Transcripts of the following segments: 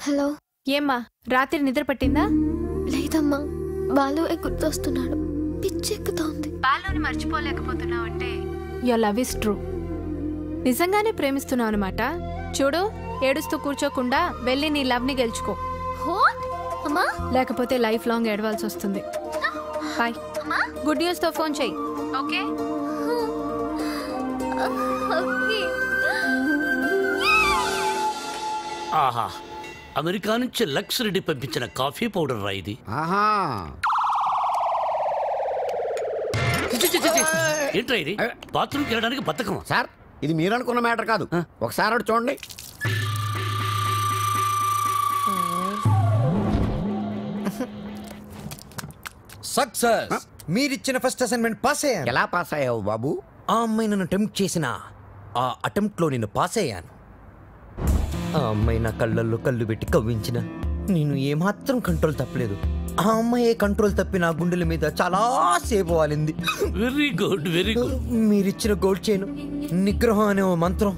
Hello. ఏమ్మా రాత్రి నిద్ర పట్టిందా? లేదమ్మా, బాలు గుర్తొస్తున్నాడు. పిచ్చెక్కుతోంది. బాలుని మర్చిపోలేకపోతున్నావు అంటే యువర్ లవ్ ఇస్ ట్రూ. నిజంగానే ప్రేమిస్తున్నావు అనమాట. చూడు, ఏడుస్తూ కూర్చోకుండా వెళ్ళి నీ లవ్ ని గెలుచుకో. అమ్మా, లేకపోతే లైఫ్ లాంగ్ ఏడవాల్సి వస్తుంది. బాయ్. గుడ్ న్యూస్ తో ఫోన్ చెయ్యి. ఓకే. ఆహా, అమెరికా నుంచి లక్స్ రెడ్డి పంపించిన కాఫీ పౌడర్ రా ఇది. ఏంట్రా ఇది? బాత్రూమ్కి వెళ్ళడానికి బతకం సార్. ఇది మీరు అనుకున్న మ్యాటర్ కాదు. ఒకసారి అటు చూడండి. సక్సెస్. మీరిచ్చిన ఫస్ట్ అసైన్మెంట్ పాస్ అయ్యాను. ఎలా పాస్ అయ్యావు బాబు? ఆ అమ్మాయి నన్ను అటెంప్ట్ చేసిన ఆ అటెంప్ట్ లో నేను పాస్ అయ్యాను. ఆ అమ్మాయి నా కళ్ళల్లో కళ్ళు పెట్టి కవ్వించిన నేను ఏమాత్రం కంట్రోల్ తప్పలేదు. ఆ అమ్మాయి కంట్రోల్ తప్పి నా గుండెల మీద చాలా సేపు వాలింది. Very good, very good. మీరిచ్చిన గోల్డ్ చైన్, నిగ్రహం అనే ఓ మంత్రం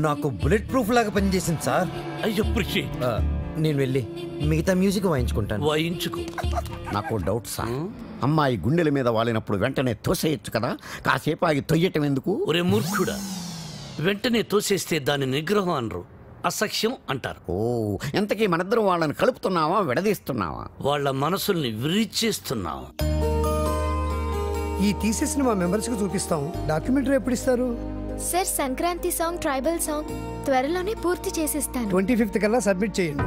నాకు బుల్లెట్ ప్రూఫ్ లాగా పనిచేసింది సార్. అయ్యో ప్రిషి, నేను వెళ్ళి మిగతా మ్యూజిక్ వాయించుకుంటాను. వాయించుకో. నాకు డౌట్ సార్. అమ్మాయి గుండెల మీద వాలినప్పుడు వెంటనే తోసేయచ్చు కదా, కాసేపు ఆగి తొయ్యటం ఎందుకు? ఒరే మూర్ఖుడా, వెంటనే తోసేస్తే దాని నిగ్రహం అనరు, అసఖ్యం అంటారు. ఓ, ఎంతకీ మనిద్దరం వాళ్ళని కలుపుతున్నావా విడదీస్తున్నావా? వాళ్ళ మనసుల్ని విరిచేస్తున్నావు. ఈ థీసిస్ ని మా మెంబర్స్ కు చూపిస్తాం. డాక్యుమెంటరీ ఎప్పుడు ఇస్తారు sir? Sankranti song, tribal song త్వరలోనే పూర్తి చేసిస్తాను. 25th కల్లా సబ్మిట్ చేయండి.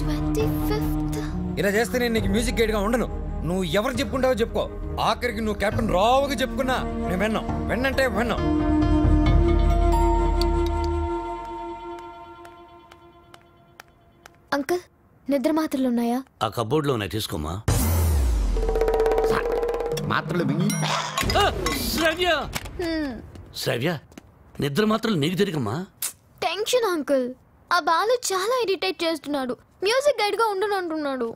25th? ఇలా చేస్తే నేను నీకు మ్యూజిక్ గైడ్ గా ఉండను. నువ్వు ఎవరు చెప్పుకుంటావో చెప్పుకో. ఆఖరికి నువ్వు కెప్టెన్ రావుగా చెప్పుకున్నా నేను విన్నాం. విన్నంటే విన్నాం. అంకుల్, నిద్ర మాత్రలు ఉన్నాయా? ఆ కబోర్డ్ లో ఉన్నాయి, తీసుకోమా. మాత్రలు మింగి. శ్రావ్య, శ్రావ్య, నిద్ర మాత్రం నీకు తిరిగమ్మా. Tension uncle. ఆ బాలు చాలా ఇరిటేట్ చేస్తున్నాడు. మ్యూజిక్ గైడ్ గా ఉండను అంటున్నాడు.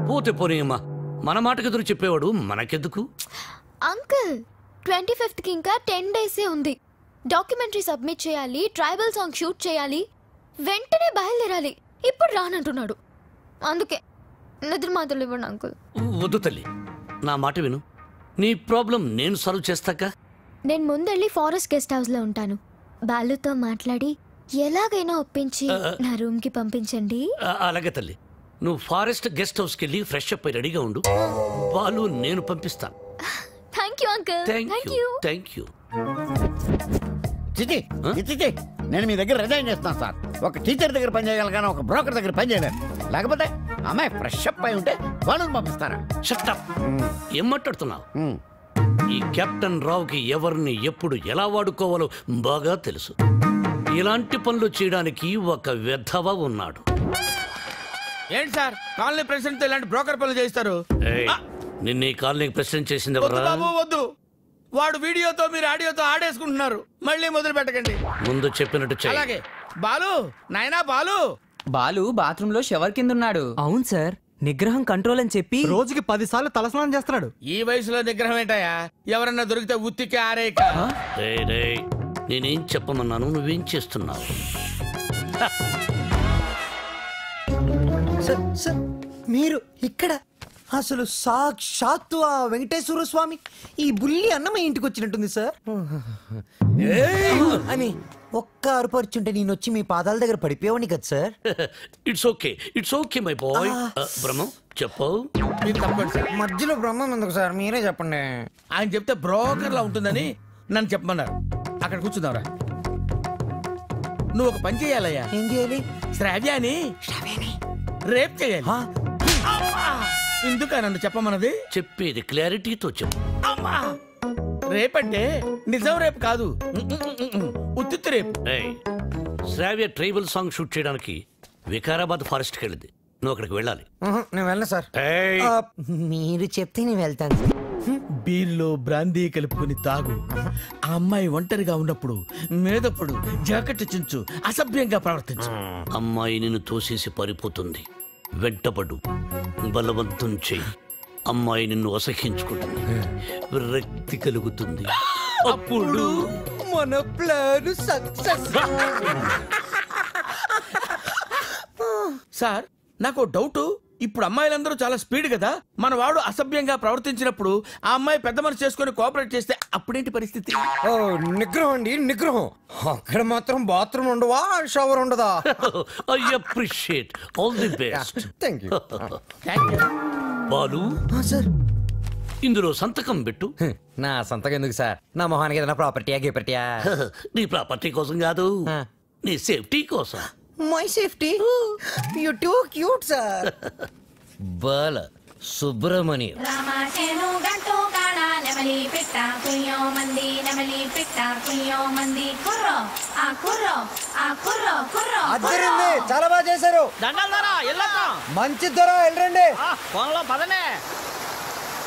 పోతే పోనీయమ్మా, మన మాటకు ఎదురు చెప్పేవాడు మనకెందుకు? అంకుల్, 25th కి ఇంకా 10 days ఉంది. డాక్యుమెంటరీ సబ్మిట్ చేయాలి, ట్రైబల్ సాంగ్ షూట్ చేయాలి, వెంటనే బయలుదేరాలి. ఇప్పుడు రానంటున్నాడు. అందుకే నిద్ర మాత్రలు ఇవ్వండి అంకుల్. వద్దు తల్లి, నా మాట విను. నీ ప్రాబ్లం నేను సాల్వ్ చేస్తాక. నేను ముందెళ్ళి ఫారెస్ట్ గెస్ట్ హౌస్ లో ఉంటాను. బాలుతో మాట్లాడి ఎలాగైనా ఒప్పించి నా రూమ్ కి పంపించండి. అలాగే తల్లి, నువ్వు ఫారెస్ట్ గెస్ట్ హౌస్ కెళ్ళి ఫ్రెష్ అప్ అయి రెడీగా ఉండు. బాలు నేను పంపిస్తాను. Thank you uncle. Thank you, thank you. చిచి, చిచి, నేను మీ దగ్గర రిజైన్ చేస్తాను సార్. ఒక టీచర్ దగ్గర పని చేయగలను కానీ ఒక బ్రోకర్ దగ్గర పని చేయలేను. లేకపోతే అమ్మాయి ఫ్రెష్ అప్ అయి ఉంటే వాళ్ళని పంపిస్తారా? Shut up. ఏం మాట్లాడుతున్నావు? ఈ కెప్టెన్ రావుకి ఎవరిని ఎప్పుడు ఎలా వాడుకోవాలో బాగా తెలుసు. ఇలాంటి పనులు చేయడానికి ఒక వెధవ ఉన్నాడు. ఏంటి సార్, కాలనీ ప్రెసిడెంట్ తో ఇలాంటి బ్రోకర్ పనులు చేస్తారు? నిన్న ఈ కాలనీకి ప్రెసిడెంట్ చేసింది వద్దు బాబు, వద్దు. వాడు వీడియోతో మీరు ఆడియోతో ఆడేసుకుంటున్నారు. మళ్ళీ మొదలు పెట్టకండి. ముందు చెప్పినట్టు చెయ్యి. అలాగే. బాలు, నాయనా బాలు. బాలు బాత్రూమ్ లో షవర్ కింద ఉన్నాడు. అవును సార్, నిగ్రహం కంట్రోల్ అని చెప్పి రోజుకి 10 సార్లు తలస్నానం చేస్తున్నాడు. ఈ వయసులో నిగ్రహం ఏంటయ్యా? ఎవరన్నా దొరికితే ఉత్తికి ఆరేక. నేనేం చెప్పమన్నాను, నువ్వేం చేస్తున్నావు? సార్, మీరు ఇక్కడ అసలు సాక్షాత్తు ఆ వెంకటేశ్వర స్వామి ఈ బుల్లి అన్నమ ఇంటికి వచ్చినట్టుంది సార్ అని ఒక్క అరుపరుచుంటే నేను వచ్చి మీ పాదాల దగ్గర పడిపోయావని కదా sir. It's okay, it's okay my boy. Brahmam చెప్పు. మధ్యలో బ్రహ్మం ఎందుకు సార్, మీరే చెప్పండి. ఆయన చెప్తే బ్రోకర్ లా ఉంటుందని నన్ను చెప్పమన్నారు. అక్కడ కూర్చుందాంరా. నువ్వు ఒక పని చేయాలయ్యా. ఏం చేయాలి? శ్రావ్యాని రేప్ చేయాలి. ఎందుక నన్ను చెప్పమన్నది? చెప్పేది క్లారిటీతో చెప్పు. రేపంటే నిజం రేపు కాదు, ఉత్తిత్తు రేపు. శ్రావ్య ట్రైబల్ సాంగ్ షూట్ చేయడానికి వికారాబాద్ ఫారెస్ట్ కి వెళ్ళింది. నువ్వు అక్కడికి వెళ్ళాలి. నేను వెళ్ళను సార్. మీరు చెప్తే నేను వెళ్తాను. బీర్లో బ్రాందీ కలుపుకుని తాగు. ఆ అమ్మాయి ఒంటరిగా ఉన్నప్పుడు మేదప్పుడు జాకెట్ చించు, అసభ్యంగా ప్రవర్తించు. అమ్మాయి నిన్ను తోసేసి పారిపోతుంది. వెంటపడు, బలవంతం చెయ్యి. అమ్మాయి నిన్ను అసహించుకుంటుంది, విరక్తి కలుగుతుంది. అప్పుడు మన ప్లాన్ సక్సెస్. సార్ నాకు డౌట్. ఇప్పుడు అమ్మాయిలందరూ చాలా స్పీడ్ కదా, మన వాడు అసభ్యంగా ప్రవర్తించినప్పుడు ఆ అమ్మాయి పెద్ద మనసు చేసుకుని కోఆపరేట్ చేస్తే అప్పుడేంటి పరిస్థితి? నిగ్రహం అండి, నిగ్రహం. అక్కడ మాత్రం బాత్రూమ్ ఉండవా, షవర్ ఉండదా? I appreciate. All the best. Thank you. Balu sir, ఇందులో సంతకం పెట్టు. నా సంతకం ఎందుకు సార్? నా మొహానికి ఏదైనా ప్రాపర్టీయా గిపర్టీయా? నీ ప్రాపర్టీ కోసం కాదు, నీ సేఫ్టీ కోసం. My safety. You too cute sir. Bala Subramanyam. రామాచేను గంటూ కాడ నెమలి పిట్ట కుయ్యో మంది నెమలి పిట్ట కుయ్యో మంది కుర్రో ఆ కుర్రో ఆ కుర్రో కుర్రో. అద్దరింది, చాలా బాగా చేశారు. మంచి ధర వెళ్ళండి.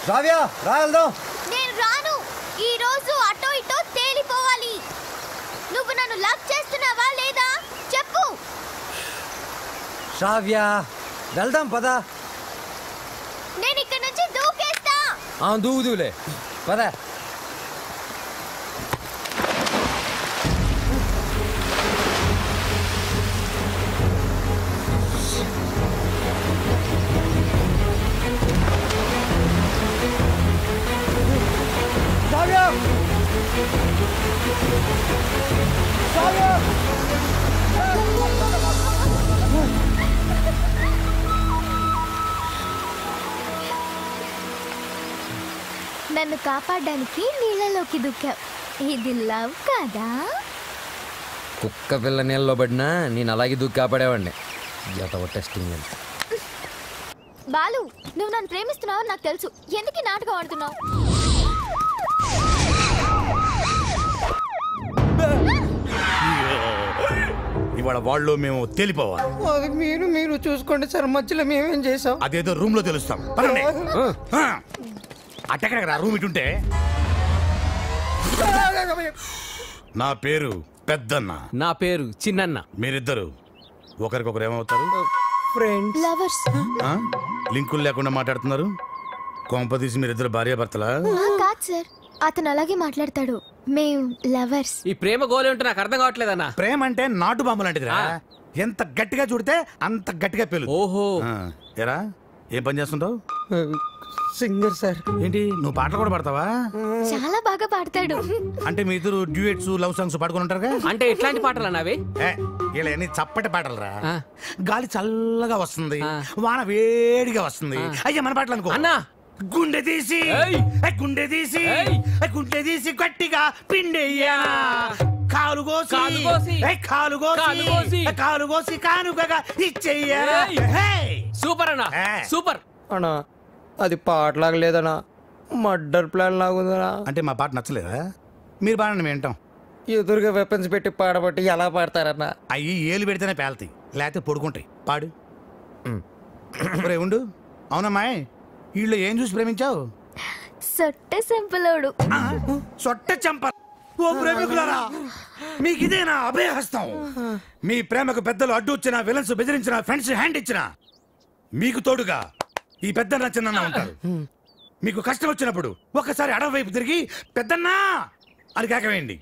రావ్యా రా వెళ్దాం. నేను రాను. ఈ రోజు అటో ఇటో తేలిపోవాలి. నువ్వు నన్ను లవ్ చేస్తున్నావా లేదా చెప్పు. శ్రావ్య వెళ్దాం పద. నేను ఇక్కడ నుంచి దూకేస్తా. దూదులే పద. శ్రావ్య శ్రావ్య నన్ను కాపాడడానికి నీళ్ళలోకి దూకావు. ఇది లవ్ కదా? కుక్క పిల్ల నీళ్ళలో పడినా నేను అలాగే దూకి కాపాడేవాడిని. టెస్టింగ్ అని. బాలు, నువ్వు నన్ను ప్రేమిస్తున్నావు నాకు తెలుసు. ఎందుకు ఈ నాటకం ఆడుతున్నావు? ఇవాళ వాళ్ళు మేము తేలిపోవాలి. అది మీరు చూసుకోండి సార్, మధ్యలో మేమేం చేసాం? అదేదో రూమ్ లో తెలుస్తాం. అట్టెక్కడ రూమ్ ఇటుంటే. నా పేరు పెద్దన్న. నా పేరు చిన్నన్న. మీరిద్దరు ఒకరికొకరు ఏమవుతారు? Friends, lovers. లింకులు లేకుండా మాట్లాడుతున్నారు. కొంపదీసి మీరిద్దరు భార్యాభర్తలా? కాదు సార్, అతను అలాగే మాట్లాడతాడు. మేం లవర్స్. ఈ ప్రేమ గోలే ఉంటే నాకు అర్థం కావట్లేదన్నా. ప్రేమ అంటే నాటు బాంబు లాంటిదిరా. ఎంత గట్టిగా చూడితే అంత గట్టిగా పేలు. ఓహో. ఎరా ఏం పని చేస్తుంటావు? Singer sir. ఏంటి నువ్వు పాటలు కూడా పాడతావా? చాలా బాగా పాడతాడు. అంటే మీ ఇద్దరు డ్యూయెట్స్ లవ్ సాంగ్స్ పాడుకుని ఉంటారుగా? అంటే ఎట్లాంటి పాటలు అన్నవి? ఇలా అన్ని చప్పటి పాటలు రా. గాలి చల్లగా వస్తుంది, వాన వేడిగా వస్తుంది. అయ్యా మన పాటలు అనుకో. అన్నా గుండె తీసి గుండె తీసి గుండె తీసి గట్టిగా పిండెయ్యా, కాలు కోసి కాలు కోసి కానుకగా ఇచ్చెయ్యా. సూపర్ అన్నా, సూపర్ అన్నా. అది పాటలాగా లేదనా, మర్డర్ ప్లాన్ లాగుందనా. అంటే మా పాట నచ్చలేదా? మీరు పాడండి, మేము వింటాం. ఎదురుగా వెపన్స్ పెట్టి పాడబట్టి ఎలా పాడతారన్నా? అయ్యి ఏలు పెడితేనే పేలుతాయి, లేకపోతే పొడుకుంటాయి. పాడు. రే ఉండు. అవునమ్మాయి, వీళ్ళు ఏం చూసి ప్రేమించావు? సొట్టె సెంపలోడు. సొట్ట చంప. ఓ ప్రేమికులారా, మీకు ఇదేనా అభయహస్తం? మీ ప్రేమకు పెద్దలు అడ్డు వచ్చినా, విలన్స్ బెదిరించిన, ఫ్రెండ్స్ హ్యాండ్ ఇచ్చినా మీకు తోడుగా ఈ పెద్దన్న చిన్న ఉంటారు. మీకు కష్టం వచ్చినప్పుడు ఒక్కసారి అడవి వైపు తిరిగి పెద్దన్నా అని కేకవేయండి.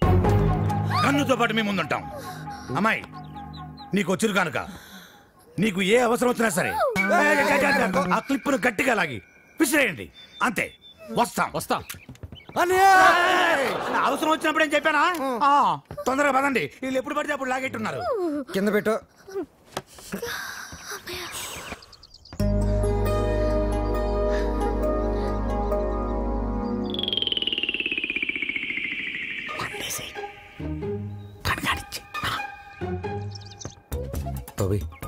కన్నుతో పాటు మేము ముందుంటాం. అమ్మాయి, నీకు వచ్చిరు కనుక నీకు ఏ అవసరం వచ్చినా సరే ఆ క్లిప్పును గట్టిగా లాగి విసిరేయండి. అంతే. వస్తాం. అవసరం వచ్చినప్పుడు ఏం చెప్పానా? తొందరగా పదండి. వీళ్ళు ఎప్పుడు పడితే అప్పుడు లాగెట్టున్నారు. కింద పెట్టు.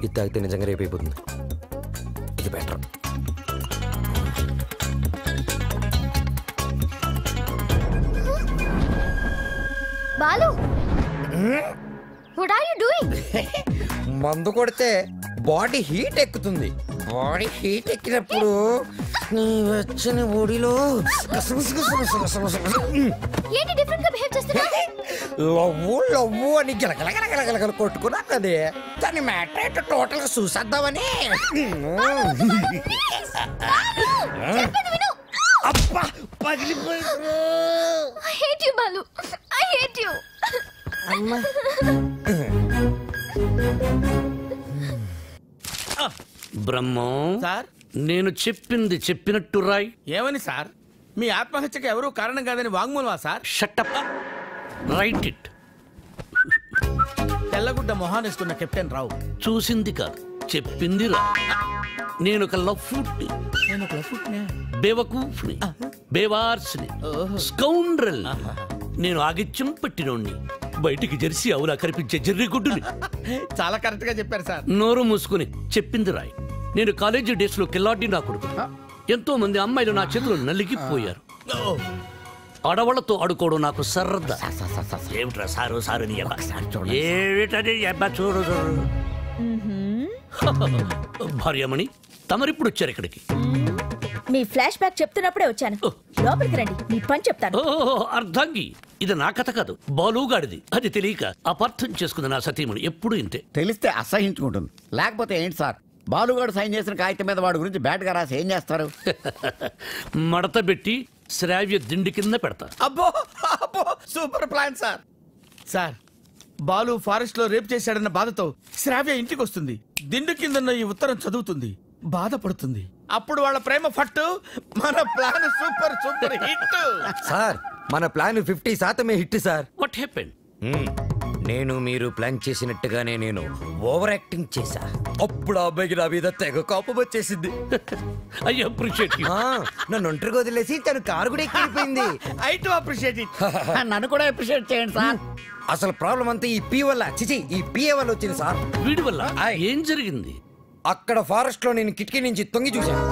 ఇది తాగితే నిజంగా రేపు అయిపోతుంది. ఇది better. Balu, what are you doing? మందు కొడితే బాడీ హీట్ ఎక్కుతుంది. బాడీ హీట్ ఎక్కినప్పుడు నీ వచ్చిన బాడీలో ఏంటి డిఫరెంట్ గా బిహేవ్ చేస్తున్నావు? లవ్వు అని గలగలగలగలగల కొట్టుకున్నా కదే. దాని మ్యాటర్ ఏంటో టోటల్ గా చూసేద్దామని. అబ్బా పగిలిపోయింది. I hate you, Balu. I hate you. Brahmam sir నేను చెప్పింది చెప్పినట్టు రాయ్. ఏమని సార్? మీ ఆత్మహత్యకి ఎవరూ కారణం కాదని వాంగ్మూలమా సార్? Shut up, write it. తెల్లగుడ్డ మొహానేసుకున్న కెప్టెన్ రావు చూసింది కాదు చెప్పింది రా. నేను ఒక లఫ్ఫుట్ని, నేను ఒక లఫ్ఫుట్నే, బేవకూఫ్ని, బేవార్స్ని, స్కౌండ్రల్. నేను ఆగిత్యం పట్టినోణ్ణి, బయటికి జెర్సీ అవులా కనిపించే జెర్రిగుడ్డుని. చాలా కరెక్ట్ గా చెప్పారు సార్. నోరు మూసుకుని చెప్పింది రాయ్. నేను కాలేజీ డేస్ లో కిల్లాడి నా కొడుకు. ఎంతో మంది అమ్మాయిలు నా చేతులు నలిగిపోయారు. ఆడవాళ్లతో ఆడుకోవడం నాకు సరదా. ఏమిట్రా సారు సారు ఏమిటది చూడు చూడు. భార్యమణి తమరిప్పుడు వచ్చారు ఇక్కడికి. మీ ఫ్లాష్ బ్యాక్ చెప్తున్నప్పుడే వచ్చాను. లోపలికి రండి, మీ పని చెప్తాను. అర్ధాంగి, ఇది నా కథ కాదు, బాలుగాడిది. అది తెలియక అపార్థం చేసుకుంది నా సతీమణి. ఎప్పుడు ఇంతే. తెలిస్తే అసహించుకుంటుంది. లేకపోతే ఏంటి సార్, బాలుగాడు సైన్ చేసిన కాగితం మీద వాడి గురించి బ్యాట్గా రాసి ఏం చేస్తారు? మడత పెట్టి శ్రావ్య దిండి కింద పెడతా. అబ్బో అబ్బో, super plan sir. Sir, Balu forest లో రేప్ చేశాడన్న బాధతో శ్రావ్య ఇంటికి వస్తుంది. దిండు కిందన్న ఈ ఉత్తరం చదువుతుంది, బాధపడుతుంది. అప్పుడు వాళ్ళ ప్రేమ ఫట్టు. మన plan super super hit sir. మన plan 50% hit sir. What happened? నేను మీరు ప్లాన్ చేసినట్టుగానే నేను ఓవర్ యాక్టింగ్ చేశా. అప్పుడు ఆ అబ్బాయికి నా మీద తెగ కోపం వచ్చేసింది. I appreciate you. నన్ను ఒంటరిగా వదిలేసి తను కారు కూడా ఎక్కిపోయింది. I too appreciate it. నన్ను కూడా అప్రిషియేట్ చేయండి సార్. అసలు ప్రాబ్లం అంతా ఈ పీ వల్ల, చిచి ఈ పిఏ వల్ల వచ్చింది సార్. వీడి వల్ల ఏం జరిగింది? అక్కడ ఫారెస్ట్ లో నేను కిటికీ నుంచి తొంగి చూశాను.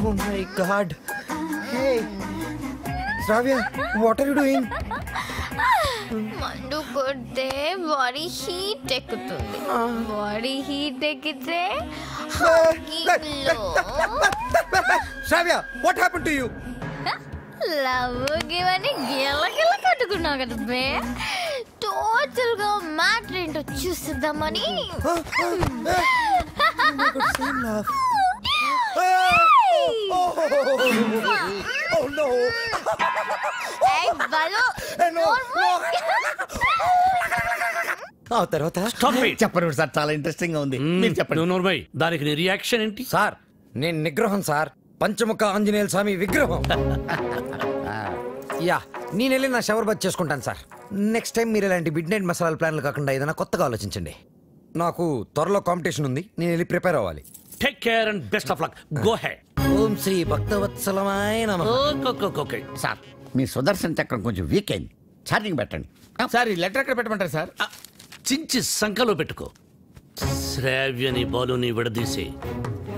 Oh my God! Hey, Shravya, what are you doing? మండు కొడితే బాడీ హీట్ ఎక్కుతుంది. బాడీ హీట్ ఎక్కితే Shravya, what happened to you? Love గివని గిల్ల గిల్ల కట్టుకున్నావు కదా బే. టోటల్ గా మ్యాటర్ ఏంటో చూసిద్దామని. Oh no! ఆ తర్వాత చెప్పండి సార్, చాలా ఇంట్రెస్టింగ్ గా ఉంది. మీరు చెప్పండి. నోర్మై, దానికి నీ రియాక్షన్ ఏంటి? సార్, నేను నిగ్రహం సార్, పంచముఖ ఆంజనేయ స్వామి విగ్రహం. యా, నేను వెళ్ళి నా షవర్ బాత్ చేసుకుంటాను సార్. నెక్స్ట్ టైం మీరు ఇలాంటి మిడ్ నైట్ మసాలా ప్లాన్లు కాకుండా ఏదైనా కొత్తగా ఆలోచించండి. నాకు త్వరలో కాంపిటీషన్ ఉంది, నేను వెళ్ళి ప్రిపేర్ అవ్వాలి. Take care and best of luck. Go ahead. ఓం శ్రీ భక్తవత్సలమాయ నమః. ఓకే సార్, మీ సుదర్శన్ చక్రం కొంచెం వీక్ అయింది, ఛార్జింగ్ పెట్టండి. సార్, ఈ లెటర్ ఎక్కడ పెట్టమంటారు సార్? చించి సంఖలో పెట్టుకో. శ్రావ్యని బాలుని విడదీసి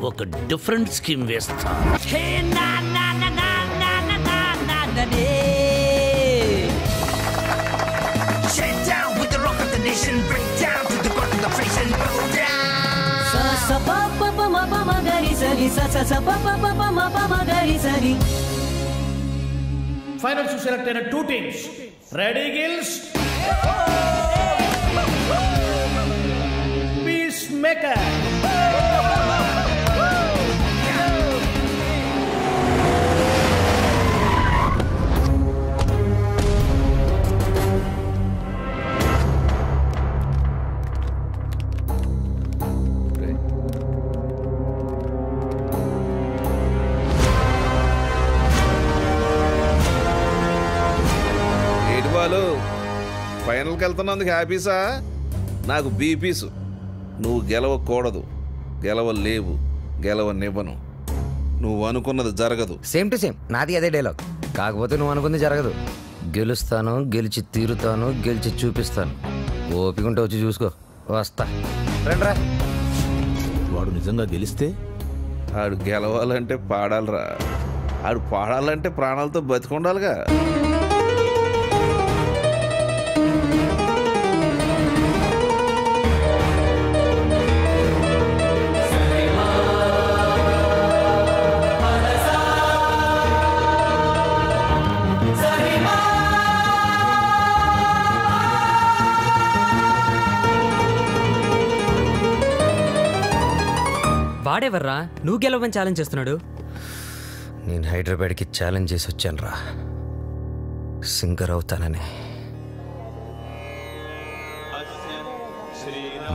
ఒక డిఫరెంట్ స్కీమ్ వేస్తా. ఫైనల్ సెలెక్ట్ అయిన 2 teams. Ready girls? Peace maker. ఫైనల్కి వెళ్తున్నందుకు హ్యాపీసా? నాకు బీపీసు. నువ్వు గెలవకూడదు, గెలవలేవు, గెలవనివ్వను. నువ్వు అనుకున్నది జరగదు. సేమ్ టు సేమ్ నాది అదే డైలాగ్. కాకపోతే నువ్వు అనుకుంది జరగదు. గెలుస్తాను, గెలిచి తీరుతాను, గెలిచి చూపిస్తాను. ఓపికంటే వచ్చి చూసుకో. వస్తా. రండ్రా. వాడు నిజంగా గెలిస్తే? ఆడు గెలవాలంటే పాడాలరా, ఆడు పాడాలంటే ప్రాణాలతో బతికొండాలిగా. వాడెవర్రా నువ్వు గెలవని ఛాలెంజ్ చేస్తున్నాడు? నేను హైదరాబాద్కి ఛాలెంజ్ చేసి వచ్చాను రా, సింగర్ అవుతానని.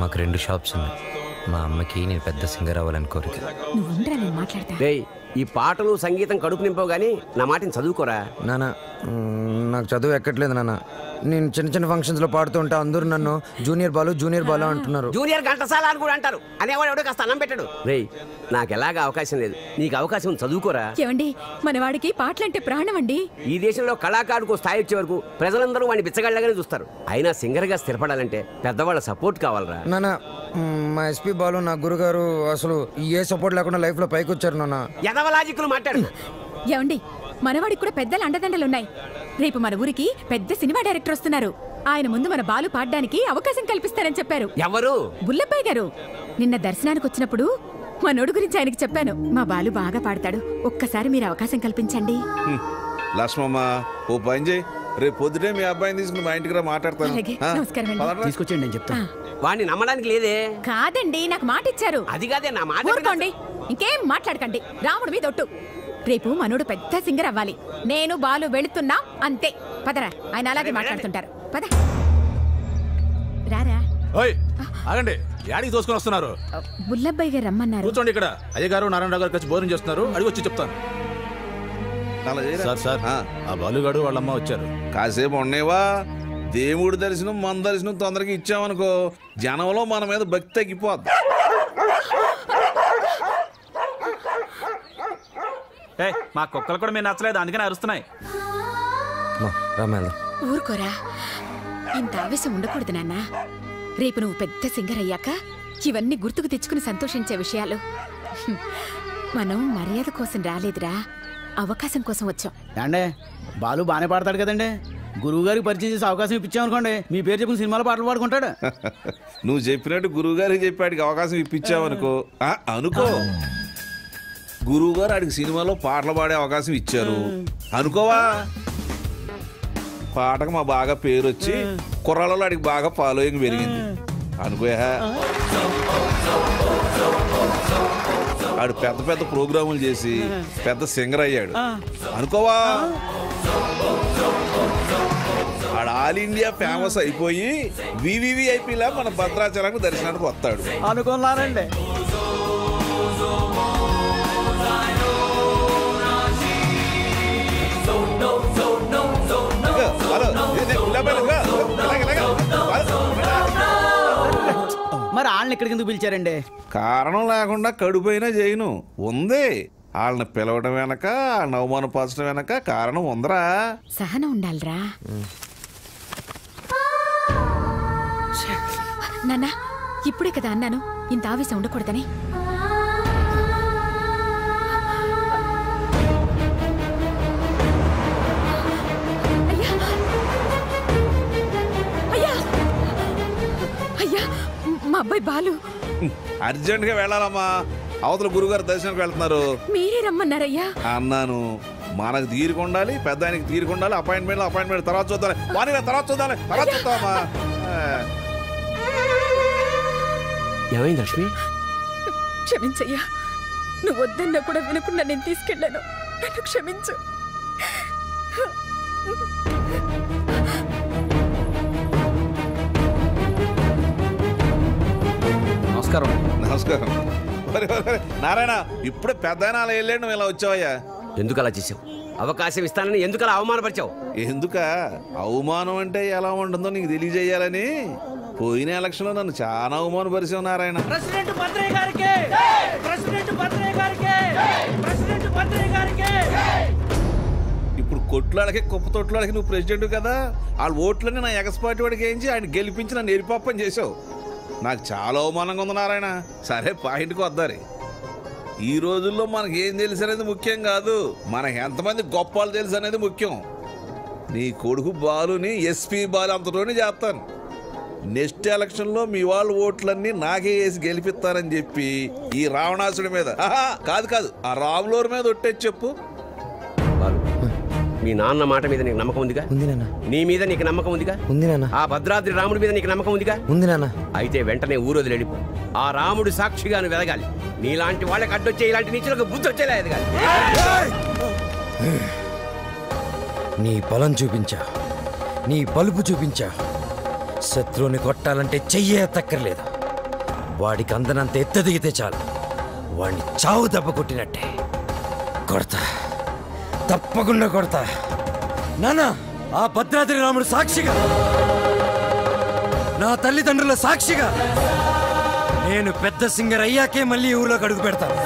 మాకు 2 షాప్స్ ఉన్నాయి. మా అమ్మకి నేను పెద్ద సింగర్ అవ్వాలని కోరిక. ఈ పాటలు సంగీతం కడుపు నింపవు గానీ నా మాటని చదువుకోరా. నాన్న నాకు చదువు ఎక్కట్లేదు నాన్న. నేను చిన్న చిన్న ఫంక్షన్స్ లో పాడుతూ ఉంటా, అందరూ నన్ను జూనియర్ బాలు అంటున్నారు. జూనియర్ ఘంటసాల అని కూడా అంటారు. అనేవాడు ఎవడో కాస్త అన్నం పెట్టాడు. రేయ్ నాకు ఎలాగా అవకాశం లేదు, నీకు అవకాశం చదువుకోరా. ఏమండి మనవాడికి పాటలంటే ప్రాణం అండి. ఈ దేశంలో కళాకారుకు స్థాయి వచ్చే వరకు ప్రజలందరూ వాడిని బిచ్చగాళ్ళగానే చూస్తారు. అయినా సింగర్ గా స్థిరపడాలంటే పెద్దవాళ్ళ సపోర్ట్ కావాలరా. నాన్న మా ఎస్పీ బాలు నా గురుగారు అసలు ఏ సపోర్ట్ లేకుండా లైఫ్ లో పైకి వచ్చారు నాన్న. ఎదవలాజిక్లు మాట్లాడు. ఏమండి మనవాడికి కూడా పెద్దల అండదండలున్నాయి. రేపు మన ఊరికి పెద్ద సినిమా డైరెక్టర్ వస్తున్నారు. ఆయన ముందు మన బాలు పాడడానికి అవకాశం కల్పిస్తారని చెప్పారు. ఎవరు? బుల్లబ్బాయి గారు. నిన్న దర్శనానికి వచ్చినప్పుడు మా నోడు గురించి ఆయనకి చెప్పాను. మా బాలు బాగా పాడతాడు, ఒక్కసారి మీరు అవకాశం కల్పించండి. లక్ష్మమ్మ ఓ పని చేయి, రేపు పొద్దుటే మీ అబ్బాయిని తీసుకుని మా ఇంటికి రా మాట్లాడతాను. నమస్కారం అండి. తీసుకొచ్చేయండి నేను చెప్తాను. వాడిని నమ్మడానికి లేదే. కాదండి నాకు మాట ఇచ్చారు. అది కాదే నా మాట. ఊరుకోండి, ఇంకేం మాట్లాడకండి. రాముడు మీద ఒట్టు. రేపు మనోడు పెద్ద సింగర్ అవ్వాలి. నేను బాలు వెళుతున్నా అంతే. పదరా, ఆయన అలాగే మాట్లాడుతుంటారు. పద రారా. ఆగండి, యాడికి తోసుకొని వస్తున్నారు? బుల్లబ్బాయి గారు రమ్మన్నారు. కూర్చోండి ఇక్కడ. అయ్యగారు నారాయణరావు గారు కలిసి భోజనం చేస్తున్నారు, అడిగి వచ్చి చెప్తాను. సార్ ఆ బాలుగాడు వాళ్ళమ్మ వచ్చారు. కాసేపు ఉండేవా? దేవుడి దర్శనం మన దర్శనం తొందరగా ఇచ్చామనుకో జనంలో మన మీద భక్తి తగ్గిపోద్ది. మా కుక్కలు కూడా మీరు నచ్చలేదు, అందుకని అరుస్తున్నాయి. ఊరుకోరా, ఇంత ఆవేశం ఉండకూడదు నాన్న. రేపు నువ్వు పెద్ద సింగర్ అయ్యాక ఇవన్నీ గుర్తుకు తెచ్చుకుని సంతోషించే విషయాలు. మనం మర్యాద కోసం రాలేదురా, అవకాశం కోసం వచ్చాం. అంటే బాలు బాగానే పాడతాడు కదండి. గురువు గారికి పరిచయం చేసి అవకాశం ఇప్పించామనుకోండి, మీ పేరు చెప్పిన సినిమాలో పాటలు పాడుకుంటాడు. నువ్వు చెప్పినట్టు గురువు గారికి చెప్పాడికి అవకాశం ఇప్పించావనుకో అనుకో. గురువు గారు ఆడికి సినిమాలో పాటలు పాడే అవకాశం ఇచ్చారు అనుకోవా. పాటకు మా బాగా పేరు వచ్చి కుర్రాళ్ళలో ఆడికి బాగా ఫాలోయింగ్ పెరిగింది అనుకోయా. ఆడు పెద్ద పెద్ద ప్రోగ్రాములు చేసి పెద్ద సింగర్ అయ్యాడు అనుకోవా. ఆడు ఆల్ ఇండియా ఫేమస్ అయిపోయి వివివిఐపీలా మన భద్రాచలానికి దర్శనానికి వస్తాడు అనుకున్నానండి. మరి వాళ్ళని ఎక్కడికి ఎందుకు పిలిచారండి? కారణం లేకుండా కడుపైనా చేయను ఉంది. వాళ్ళని పిలవడం వెనక, వాళ్ళని అవమానపరచడం వెనక కారణం ఉందరా. సహనం ఉండాలిరా నాన్న. ఇప్పుడే కదా అన్నాను ఇంత ఆవేశం ఉండకూడదని. అయ్యా మా అబ్బాయి బాలు అర్జెంట్ గా వెళ్ళాలమ్మా. అవతల గురుగారు దర్శనానికి వెళ్తున్నారు. మీరే రమ్మన్నారయ్యా అన్నాను. మనకు తీరుకుండాలి, పెద్ద ఆయనకి తీరుకుండాలి. అపాయింట్మెంట్ తర్వాత చూద్దాం. తర్వాత చూద్దామా. ఏమైంది లక్ష్మి? క్షమించయ్యా, నువ్వు వద్దన్నా కూడా వినకుండా నేను తీసుకెళ్ళాను. నన్ను క్షమించు. నమస్కారం. నారాయణ, ఇప్పుడే పెద్ద ఆయన అలా వెళ్ళాడు, నువ్వు ఇలా వచ్చావయ్యా. ఎందుకు అలా చేసావు? అవకాశం ఇస్తానని ఎందుకు అలా అవమానపరిచావు? ఎందుక అవమానం అంటే ఎలా ఉంటుందో నీకు తెలియజేయాలని. పోయిన ఎలక్షన్ లో నన్ను చాలా అవమానపరిచావు నారాయణ. ఇప్పుడు కొట్లాడకి కుప్ప తొట్లాడకి నువ్వు ప్రెసిడెంట్ కదా. వాళ్ళ ఓట్లన్నీ నా ఎగస్పాటి వాడికి వేయించి ఆయన గెలిపించి నన్ను ఎరిపాపని చేసావు. నాకు చాలా అవమానంగా ఉంది నారాయణ. సరే పాయింట్కి వద్దారి. ఈ రోజుల్లో మనకి ఏం తెలుసు అనేది ముఖ్యం కాదు, మనకి ఎంతమంది గొప్పలు తెలుసు అనేది ముఖ్యం. నీ కొడుకు బాలుని ఎస్పీ బాలు అంతలోనే చేస్తాను. నెక్స్ట్ ఎలక్షన్లో మీ వాళ్ళ ఓట్లన్నీ నాకే వేసి గెలిపిస్తారని చెప్పి ఈ రావణాసుడి మీద కాదు ఆ రాములోరి మీద ఒట్టేసి చెప్పు. బాలు, మీ నాన్న మాట మీద నీకు నమ్మకం ఉందిగా? ఉంది నాన్న. నీ మీద నీకు నమ్మకం ఉందిగా? ఉంది నాన్న. ఆ భద్రాద్రి రాముడి మీద నీకు నమ్మకం ఉందిగా? ఉంది నాన్న. అయితే వెంటనే ఊరోజులు వెళ్ళిపో. ఆ రాముడు సాక్షిగా నువ్వు ఎదగాలి. నీలాంటి వాళ్ళకి అడ్డొచ్చే ఇలాంటి నీచులకు బుద్ధి వచ్చేలా ఎదగాలి. నీ బలం చూపించా, నీ బలుపు చూపించా. శత్రువుని కొట్టాలంటే చెయ్యే తక్కర్లేదు. వాడికి అందనంత ఎత్తదిగితే చాలు, వాడిని చావు దెబ్బ కొట్టినట్టే కొడతా, తప్పకుండా కొడతా. నానా, ఆ భద్రాద్రి రాముడు సాక్షిగా, నా తల్లిదండ్రుల సాక్షిగా నేను పెద్ద సింగర్ అయ్యాకే మళ్ళీ ఊర్లోకి అడుగు పెడతాను.